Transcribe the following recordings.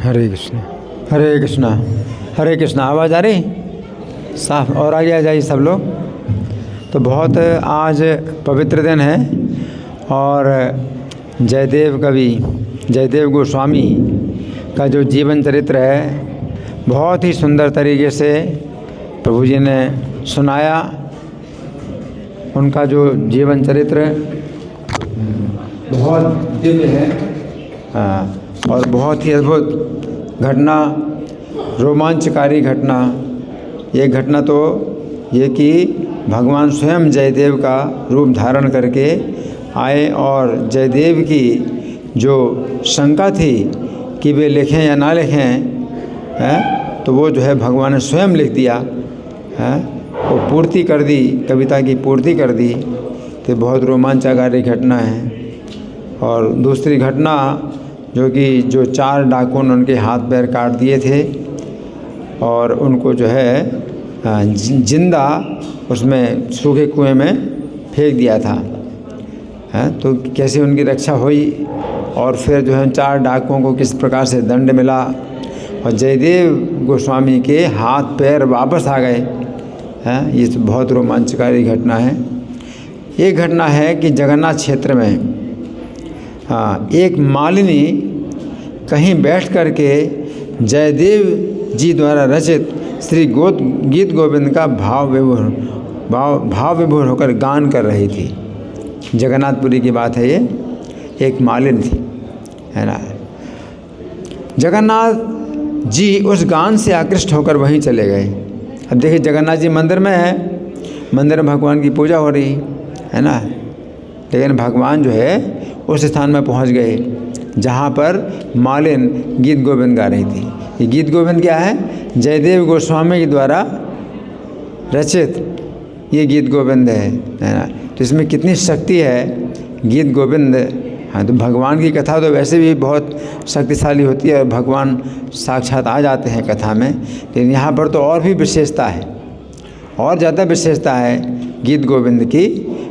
हरे कृष्ण हरे कृष्ण हरे कृष्ण। आवाज़ आ रही साफ? और आगे आ जाइए सब लोग। तो बहुत आज पवित्र दिन है और जयदेव कवि जयदेव गोस्वामी का जो जीवन चरित्र है बहुत ही सुंदर तरीके से प्रभु जी ने सुनाया। उनका जो जीवन चरित्र बहुत दिव्य है और बहुत ही अद्भुत घटना, रोमांचकारी घटना। ये घटना तो ये कि भगवान स्वयं जयदेव का रूप धारण करके आए और जयदेव की जो शंका थी कि वे लिखें या ना लिखें तो वो जो है भगवान ने स्वयं लिख दिया है, वो पूर्ति कर दी, कविता की पूर्ति कर दी। तो बहुत रोमांचकारी घटना है। और दूसरी घटना जो 4 डाकुन उनके हाथ पैर काट दिए थे और उनको जो है जिंदा उसमें सूखे कुएं में फेंक दिया था तो कैसे उनकी रक्षा हुई और फिर जो है 4 डाकुओं को किस प्रकार से दंड मिला और जयदेव गोस्वामी के हाथ पैर वापस आ गए ये तो बहुत रोमांचकारी घटना है। एक घटना है कि जगन्नाथ क्षेत्र में एक मालिनी कहीं बैठ कर के जयदेव जी द्वारा रचित श्री गीत गोविंद का भाव विभोर होकर गान कर रही थी। जगन्नाथपुरी की बात है ये। एक मालिन थी, है ना। जगन्नाथ जी उस गान से आकृष्ट होकर वहीं चले गए। अब देखिए जगन्नाथ जी मंदिर में है, मंदिर में भगवान की पूजा हो रही है ना, लेकिन भगवान जो है उस स्थान में पहुंच गए जहां पर मालिन गीत गोविंद गा रही थी। ये गीत गोविंद क्या है? जयदेव गोस्वामी के द्वारा रचित ये गीत गोविंद है ना। तो इसमें कितनी शक्ति है गीत गोविंद। हाँ, तो भगवान की कथा तो वैसे भी बहुत शक्तिशाली होती है और भगवान साक्षात आ जाते हैं कथा में, लेकिन यहाँ पर तो और भी विशेषता है, और ज़्यादा विशेषता है गीत गोविंद की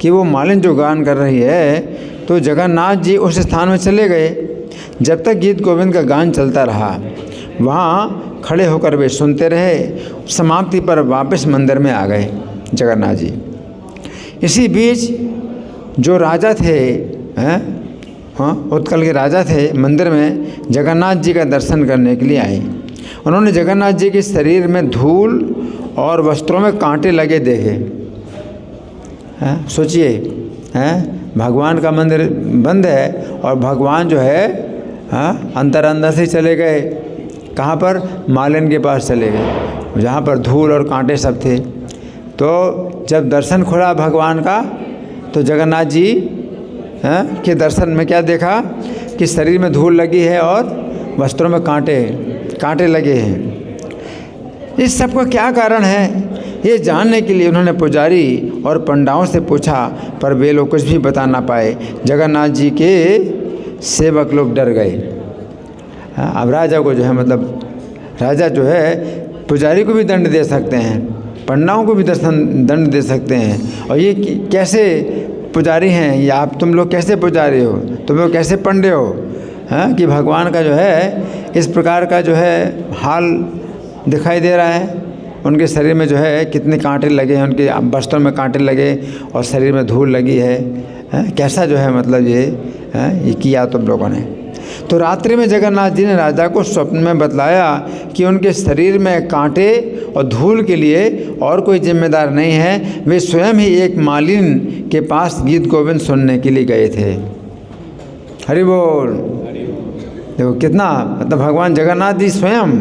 कि वो मालिन जो गान कर रही है तो जगन्नाथ जी उस स्थान में चले गए। जब तक गीत गोविंद का गान चलता रहा वहाँ खड़े होकर वे सुनते रहे। समाप्ति पर वापस मंदिर में आ गए जगन्नाथ जी। इसी बीच जो राजा थे उत्कल के राजा थे, मंदिर में जगन्नाथ जी का दर्शन करने के लिए आए। उन्होंने जगन्नाथ जी के शरीर में धूल और वस्त्रों में कांटे लगे देखे। सोचिए, भगवान का मंदिर बंद है और भगवान जो है अंदर से चले गए। कहाँ पर? मालिन के पास चले गए, जहाँ पर धूल और कांटे सब थे। तो जब दर्शन खुला भगवान का तो जगन्नाथ जी के दर्शन में क्या देखा कि शरीर में धूल लगी है और वस्त्रों में कांटे लगे हैं। इस सब का क्या कारण है ये जानने के लिए उन्होंने पुजारी और पंडाओं से पूछा, पर वे लोग कुछ भी बता ना पाए। जगन्नाथ जी के सेवक लोग डर गए। अब राजा को जो है मतलब राजा जो है पुजारी को भी दंड दे सकते हैं, पंडाओं को भी दंड दे सकते हैं। और ये कैसे पुजारी हैं या आप तुम लोग कैसे पुजारी हो, तुम लोग कैसे पंडे हो कि भगवान का जो है इस प्रकार का जो है हाल दिखाई दे रहा है। उनके शरीर में जो है कितने कांटे लगे हैं, उनके वस्त्रों में कांटे लगे और शरीर में धूल लगी है। कैसा जो है मतलब ये किया तुम लोगों ने। तो रात्रि में जगन्नाथ जी ने राजा को स्वप्न में बतलाया कि उनके शरीर में कांटे और धूल के लिए और कोई जिम्मेदार नहीं है। वे स्वयं ही एक मालिन के पास गीत गोविंद सुनने के लिए गए थे। हरि बोल। देखो कितना मतलब भगवान जगन्नाथ जी स्वयं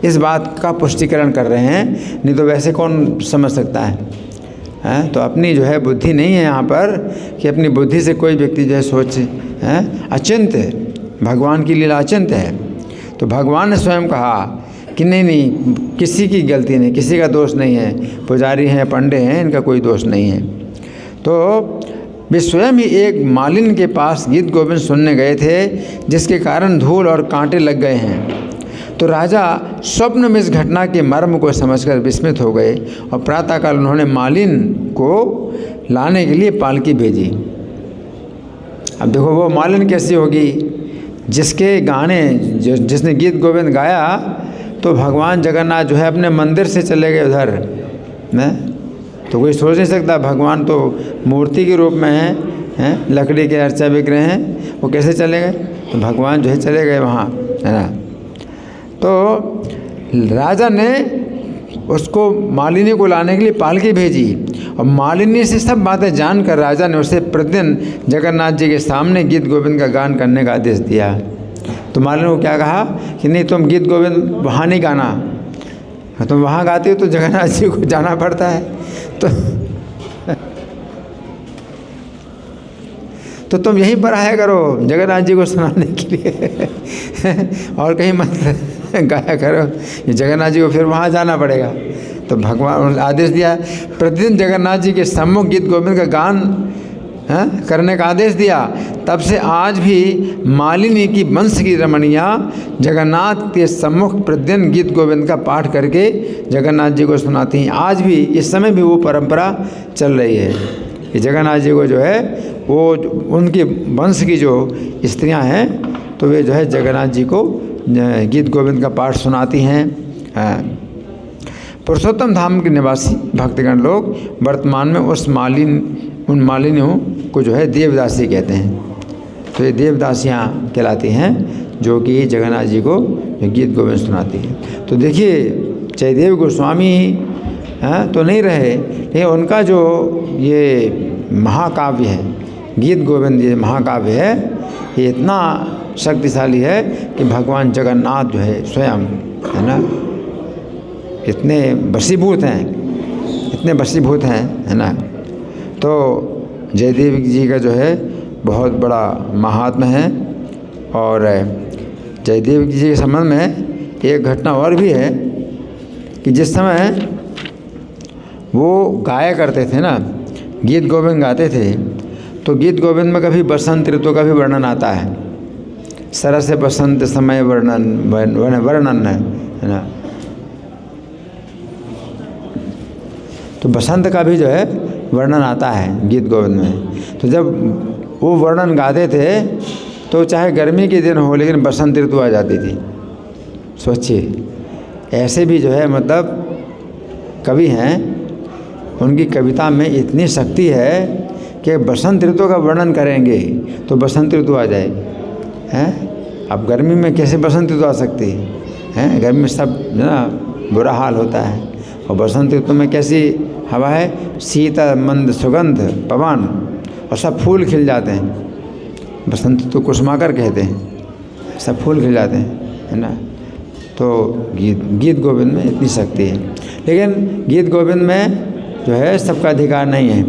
इस बात का पुष्टिकरण कर रहे हैं, नहीं तो वैसे कौन समझ सकता है। तो अपनी जो है बुद्धि नहीं है यहाँ पर कि अपनी बुद्धि से कोई व्यक्ति जो है सोचे। अचिंत्य भगवान की लीला अचिंत्य है। तो भगवान ने स्वयं कहा कि नहीं किसी की गलती नहीं, किसी का दोष नहीं है, पुजारी हैं पंडे हैं इनका कोई दोष नहीं है। तो वे स्वयं ही एक मालिन के पास गीत गोविंद सुनने गए थे जिसके कारण धूल और कांटे लग गए हैं। तो राजा स्वप्न में इस घटना के मर्म को समझकर विस्मित हो गए और प्रातःकाल उन्होंने मालिन को लाने के लिए पालकी भेजी। अब देखो वो मालिन कैसी होगी जिसके गाने जिसने गीत गोविंद गाया, तो भगवान जगन्नाथ जो है अपने मंदिर से चले गए उधर न। तो कोई सोच नहीं सकता, भगवान तो मूर्ति के रूप में हैं, लकड़ी के अर्चा विग्रह हैं, वो कैसे चले गए? तो भगवान जो है चले गए वहाँ, है ना। तो राजा ने उसको मालिनी को लाने के लिए पालकी भेजी, और मालिनी से सब बातें जानकर राजा ने उसे प्रतिदिन जगन्नाथ जी के सामने गीत गोविंद का गान करने का आदेश दिया। तो मालिनी को क्या कहा कि नहीं, तुम गीत गोविंद वहाँ नहीं गाना, तुम वहाँ गाते हो तो जगन्नाथ जी को जाना पड़ता है, तो तुम यहीं पर आया करो जगन्नाथ जी को सुनाने के लिए और कहीं मत गाया करो, जगन्नाथ जी को फिर वहाँ जाना पड़ेगा। तो भगवान आदेश दिया, प्रतिदिन जगन्नाथ जी के सम्मुख गीत गोविंद का गान करने का आदेश दिया। तब से आज भी मालिनी की वंश की रमणियाँ जगन्नाथ के सम्मुख प्रतिदिन गीत गोविंद का पाठ करके जगन्नाथ जी को सुनाती हैं। आज भी इस समय भी वो परंपरा चल रही है कि जगन्नाथ जी को जो है वो उनके वंश की जो स्त्रियां हैं, तो वे जो है जगन्नाथ जी को गीत गोविंद का पाठ सुनाती हैं। पुरुषोत्तम धाम के निवासी भक्तगण लोग वर्तमान में उन मालिनियों को जो है देवदासी कहते हैं। तो ये देवदासियाँ कहलाती हैं जो कि जगन्नाथ जी को गीत गोविंद सुनाती हैं। तो देखिए जयदेव गोस्वामी तो नहीं रहे, लेकिन उनका जो ये महाकाव्य है गीत गोविंद, ये महाकाव्य है, ये इतना शक्तिशाली है कि भगवान जगन्नाथ जो है स्वयं, है ना, इतने वशीभूत हैं, है ना। तो जयदेव जी का जो है बहुत बड़ा महात्मा है। और जयदेव जी के संबंध में एक घटना और भी है कि जिस समय वो गाया करते थे ना, गीत गोविंद गाते थे, तो गीत गोविंद में कभी बसंत ऋतु का भी वर्णन आता है। सरस बसंत समय वर्णन है ना। तो बसंत का भी जो है वर्णन आता है गीत गोविंद में। तो जब वो वर्णन गाते थे तो चाहे गर्मी के दिन हो, लेकिन बसंत ऋतु आ जाती थी। सोचिए, ऐसे भी जो है मतलब कवि हैं, उनकी कविता में इतनी शक्ति है कि बसंत ऋतु का वर्णन करेंगे तो बसंत ऋतु आ जाए हैं। अब गर्मी में कैसे बसंत ऋतु आ सकती है? गर्मी में सब जो ना बुरा हाल होता है, और बसंत ऋतु में कैसी हवा है, शीतल मंद सुगंध पवन, और सब फूल खिल जाते हैं। बसंत ऋतु कुसुमाकर कहते हैं, सब फूल खिल जाते हैं, है ना। तो गीत गोविंद में इतनी शक्ति है, लेकिन गीत गोविंद में जो है सबका अधिकार नहीं है।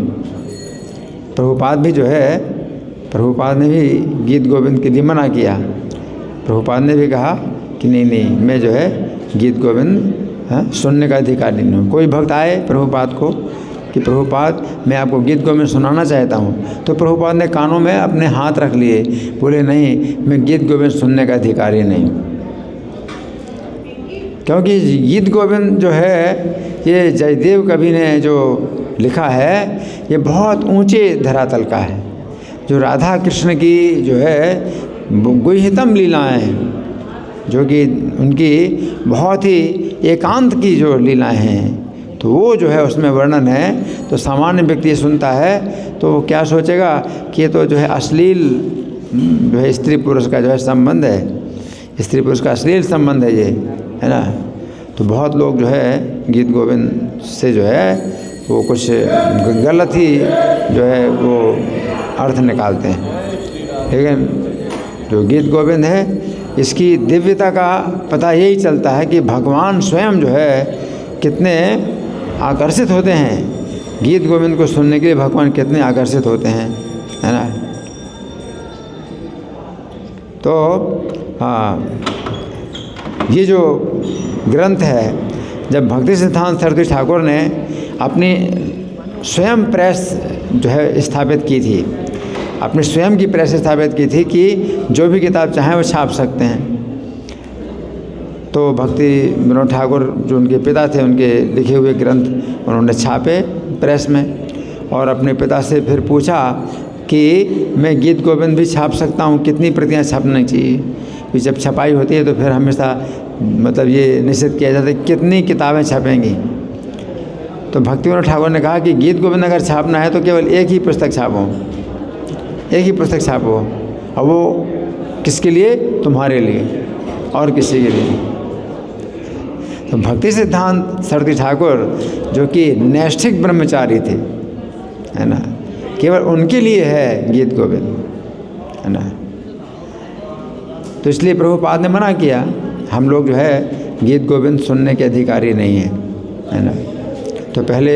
प्रभुपाद भी जो है, प्रभुपाद ने भी गीत गोविंद के लिए मना किया। प्रभुपाद ने भी कहा कि नहीं, मैं जो है गीत गोविंद सुनने का अधिकार नहीं हूँ। कोई भक्त आए प्रभुपाद को कि प्रभुपाद मैं आपको गीत गोविंद सुनाना चाहता हूँ, तो प्रभुपाद ने कानों में अपने हाथ रख लिए, बोले नहीं, मैं गीत गोविंद सुनने का अधिकारी नहीं हूँ। क्योंकि गीत गोविंद जो है ये जयदेव कवि ने जो लिखा है, ये बहुत ऊंचे धरातल का है। जो राधा कृष्ण की जो है गुह्यतम लीलाएँ हैं, जो कि उनकी बहुत ही एकांत की जो लीलाएँ हैं, तो वो जो है उसमें वर्णन है। तो सामान्य व्यक्ति सुनता है तो वो क्या सोचेगा कि ये तो जो है अश्लील जो है स्त्री पुरुष का जो है संबंध है, स्त्री पुरुष का अश्लील संबंध है ये, है ना। तो बहुत लोग जो है गीत गोविंद से जो है वो कुछ गलत ही जो है वो अर्थ निकालते हैं। लेकिन जो गीत गोविंद है, इसकी दिव्यता का पता यही चलता है कि भगवान स्वयं जो है कितने आकर्षित होते हैं। गीत गोविंद को सुनने के लिए भगवान कितने आकर्षित होते हैं, है ना। तो हाँ, ये जो ग्रंथ है, जब भक्ति सिद्धांत सरस्वती ठाकुर ने अपनी स्वयं प्रेस जो है स्थापित की थी, अपनी स्वयं की प्रेस स्थापित की थी कि जो भी किताब चाहें वो छाप सकते हैं। तो भक्ति विनोद ठाकुर जो उनके पिता थे, उनके लिखे हुए ग्रंथ उन्होंने छापे प्रेस में, और अपने पिता से फिर पूछा कि मैं गीत गोविंद भी छाप सकता हूँ, कितनी प्रतियाँ छापना चाहिए। कि जब छपाई होती है तो फिर हमेशा मतलब ये निश्चित किया जाता है कितनी किताबें छपेंगी। तो भक्तिविनोद ठाकुर ने कहा कि गीत गोविंद अगर छापना है तो केवल एक ही पुस्तक छापो, एक ही पुस्तक छापो, और वो किसके लिए? तुम्हारे लिए और किसी के लिए। तो भक्ति सिद्धांत सरस्वती ठाकुर जो कि नैष्ठिक ब्रह्मचारी थे, है ना, केवल उनके लिए है गीत गोविंद, है ना। तो इसलिए प्रभुपाद ने मना किया, हम लोग जो है गीत गोविंद सुनने के अधिकारी नहीं हैं, है ना। तो पहले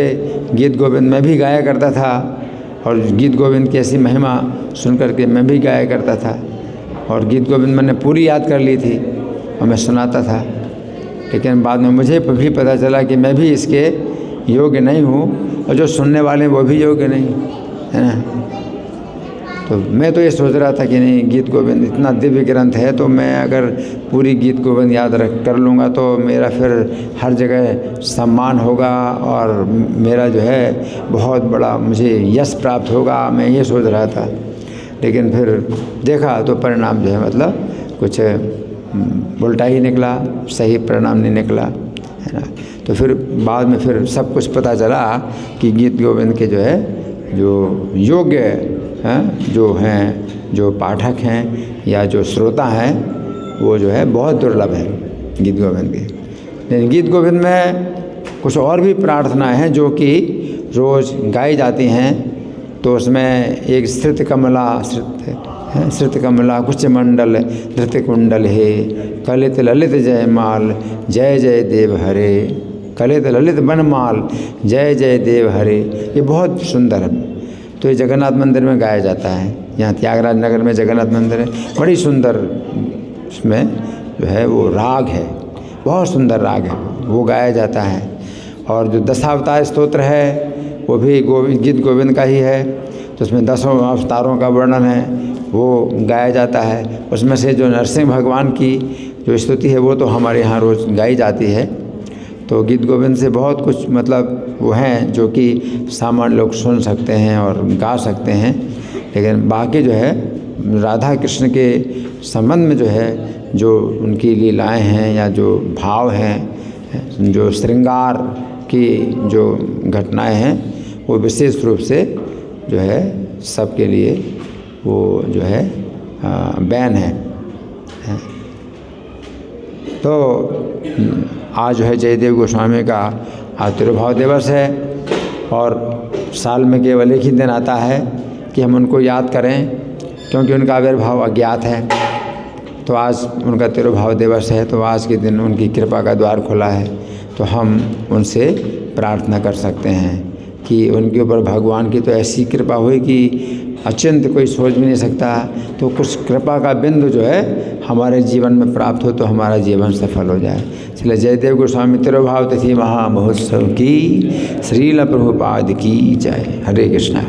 गीत गोविंद मैं भी गाया करता था, और गीत गोविंद की ऐसी महिमा सुन करके मैं भी गाया करता था, और गीत गोविंद मैंने पूरी याद कर ली थी और मैं सुनाता था। लेकिन बाद में मुझे भी पता चला कि मैं भी इसके योग्य नहीं हूँ, और जो सुनने वाले हैं वो भी योग्य नहीं, है ना। तो मैं तो ये सोच रहा था कि नहीं, गीत गोविंद इतना दिव्य ग्रंथ है, तो मैं अगर पूरी गीत गोविंद याद कर लूँगा तो मेरा फिर हर जगह सम्मान होगा, और मेरा जो है बहुत बड़ा मुझे यश प्राप्त होगा, मैं ये सोच रहा था। लेकिन फिर देखा तो परिणाम जो है मतलब कुछ उल्टा ही निकला, सही परिणाम नहीं निकला, है ना। तो फिर बाद में फिर सब कुछ पता चला कि गीत गोविंद के जो है जो योग्य हैं, जो हैं, जो पाठक हैं या जो श्रोता हैं, वो जो है बहुत दुर्लभ है गीत गोविंद के। लेकिन गीत गोविंद में कुछ और भी प्रार्थनाएं हैं जो कि रोज़ गाई जाती हैं। तो उसमें एक श्रुत कमला, श्रुत कमला कुच मंडल धृत कुंडल हे, कलित ललित जयमाल जय जय देव हरे, कलित ललित बनमाल जय जय देव हरे। ये बहुत सुंदर है। तो ये जगन्नाथ मंदिर में गाया जाता है, यहाँ त्यागराज नगर में जगन्नाथ मंदिर है, बड़ी सुंदर उसमें जो है वो राग है, बहुत सुंदर राग है, वो गाया जाता है। और जो दशावतार स्तोत्र है वो भी गीत गोविंद का ही है। तो उसमें 10 अवतारों का वर्णन है, वो गाया जाता है। उसमें से जो नरसिंह भगवान की जो स्तुति है वो तो हमारे यहाँ रोज़ गाई जाती है। तो गीत गोविंद से बहुत कुछ मतलब वो हैं जो कि सामान्य लोग सुन सकते हैं और गा सकते हैं। लेकिन बाकी जो है राधा कृष्ण के संबंध में जो है, जो उनकी लीलाएं हैं या जो भाव हैं, जो श्रृंगार की जो घटनाएं हैं, वो विशेष रूप से जो है सबके लिए वो जो है बैन है। तो आज जो है जयदेव गोस्वामी का तिरुभाव दिवस है, और साल में केवल एक ही दिन आता है कि हम उनको याद करें, क्योंकि उनका आविर्भाव अज्ञात है। तो आज उनका तिरुभाव दिवस है, तो आज के दिन उनकी कृपा का द्वार खुला है। तो हम उनसे प्रार्थना कर सकते हैं कि उनके ऊपर भगवान की तो ऐसी कृपा हुई कि अचिंत कोई सोच भी नहीं सकता। तो कुछ कृपा का बिंदु जो है हमारे जीवन में प्राप्त हो तो हमारा जीवन सफल हो जाए। इसलिए जयदेव गोस्वामी तिरुभाव तिथि महामहोत्सव की श्रील प्रभुपाद की जय। हरे कृष्णा।